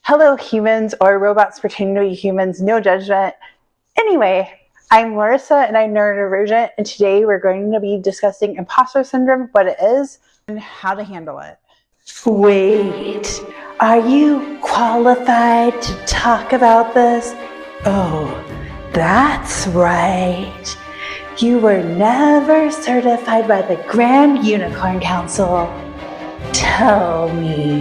Hello humans, or robots pretending to be humans, no judgment. Anyway, I'm Larissa and I'm neurodivergent, and today we're going to be discussing imposter syndrome, what it is, and how to handle it. Wait, are you qualified to talk about this? Oh, that's right. You were never certified by the Grand Unicorn Council. Tell me,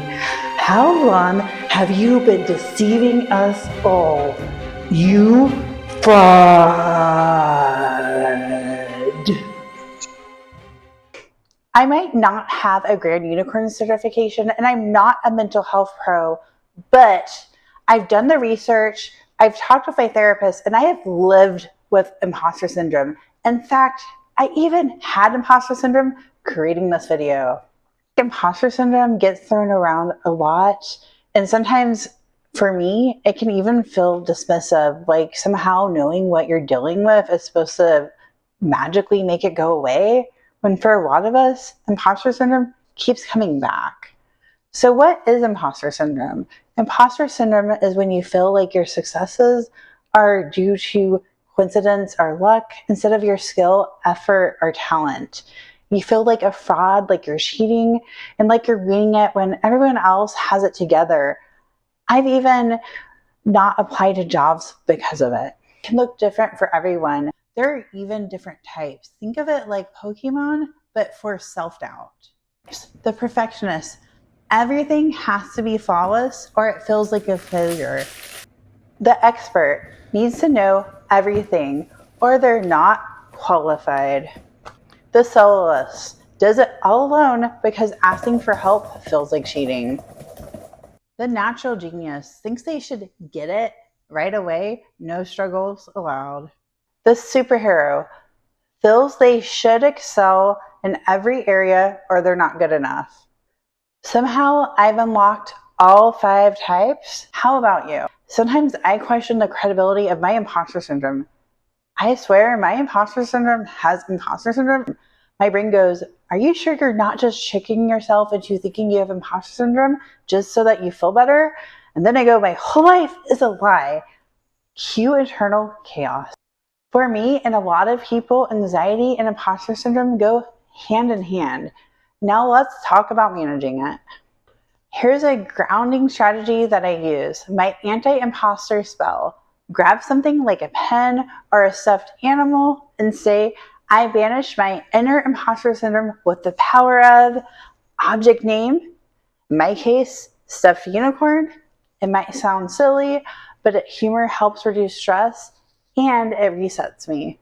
how long have you been deceiving us all? You fraud. I might not have a Grand Unicorn certification and I'm not a mental health pro, but I've done the research, I've talked with my therapist, and I have lived with imposter syndrome. In fact, I even had imposter syndrome creating this video. Imposter syndrome gets thrown around a lot, and sometimes for me, it can even feel dismissive, like somehow knowing what you're dealing with is supposed to magically make it go away, when for a lot of us, imposter syndrome keeps coming back. So what is imposter syndrome? Imposter syndrome is when you feel like your successes are due to coincidence or luck instead of your skill, effort, or talent. You feel like a fraud, like you're cheating, and like you're winging it when everyone else has it together. I've even not applied to jobs because of it. It can look different for everyone. There are even different types. Think of it like Pokemon, but for self-doubt. The perfectionist. Everything has to be flawless or it feels like a failure. The expert needs to know everything or they're not qualified. The soloist does it all alone because asking for help feels like cheating. The natural genius thinks they should get it right away, no struggles allowed. The superhero feels they should excel in every area or they're not good enough. Somehow I've unlocked all 5 types. How about you? Sometimes I question the credibility of my imposter syndrome. I swear my imposter syndrome has imposter syndrome. My brain goes, are you sure you're not just tricking yourself into thinking you have imposter syndrome just so that you feel better? And then I go, my whole life is a lie. Cue internal chaos. For me and a lot of people, anxiety and imposter syndrome go hand in hand. Now let's talk about managing it. Here's a grounding strategy that I use, my anti-imposter spell. Grab something like a pen or a stuffed animal and say, I banish my inner imposter syndrome with the power of object name. In my case, stuffed unicorn. It might sound silly, but humor helps reduce stress and it resets me.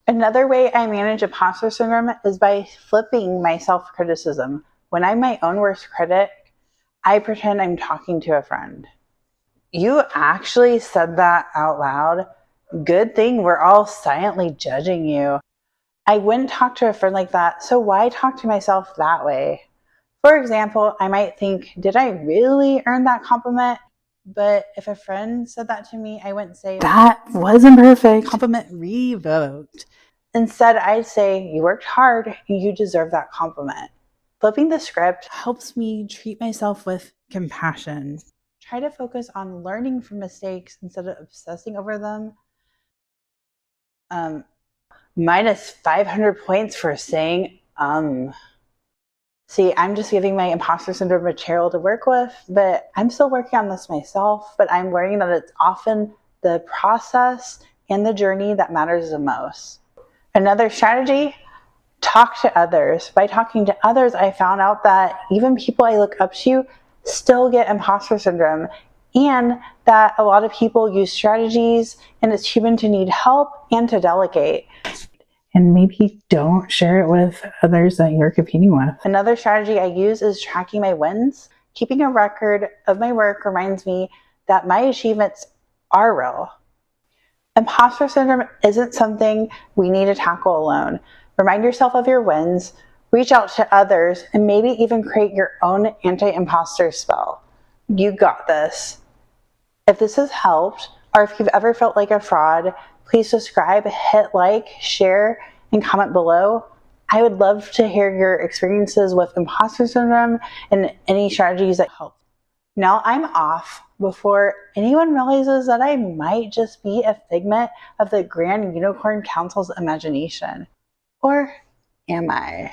Another way I manage imposter syndrome is by flipping my self-criticism. When I'm my own worst critic, I pretend I'm talking to a friend. You actually said that out loud? Good thing we're all silently judging you. I wouldn't talk to a friend like that, so why talk to myself that way? For example, I might think, did I really earn that compliment? But if a friend said that to me, I wouldn't say, that wasn't perfect. Compliment revoked. Instead, I'd say, you worked hard and you deserve that compliment. Flipping the script helps me treat myself with compassion. Try to focus on learning from mistakes instead of obsessing over them. Minus 500 points for saying, See, I'm just giving my imposter syndrome material to work with, but I'm still working on this myself, but I'm learning that it's often the process and the journey that matters the most. Another strategy, talk to others. By talking to others, I found out that even people I look up to still get imposter syndrome, and that a lot of people use strategies and it's human to need help and to delegate. And maybe don't share it with others that you're competing with. Another strategy I use is tracking my wins. Keeping a record of my work reminds me that my achievements are real. Imposter syndrome isn't something we need to tackle alone. Remind yourself of your wins, reach out to others, and maybe even create your own anti-imposter spell. You got this. If this has helped, or if you've ever felt like a fraud, please subscribe, hit like, share, and comment below. I would love to hear your experiences with imposter syndrome and any strategies that help. Now I'm off before anyone realizes that I might just be a figment of the Grand Unicorn Council's imagination. Or am I?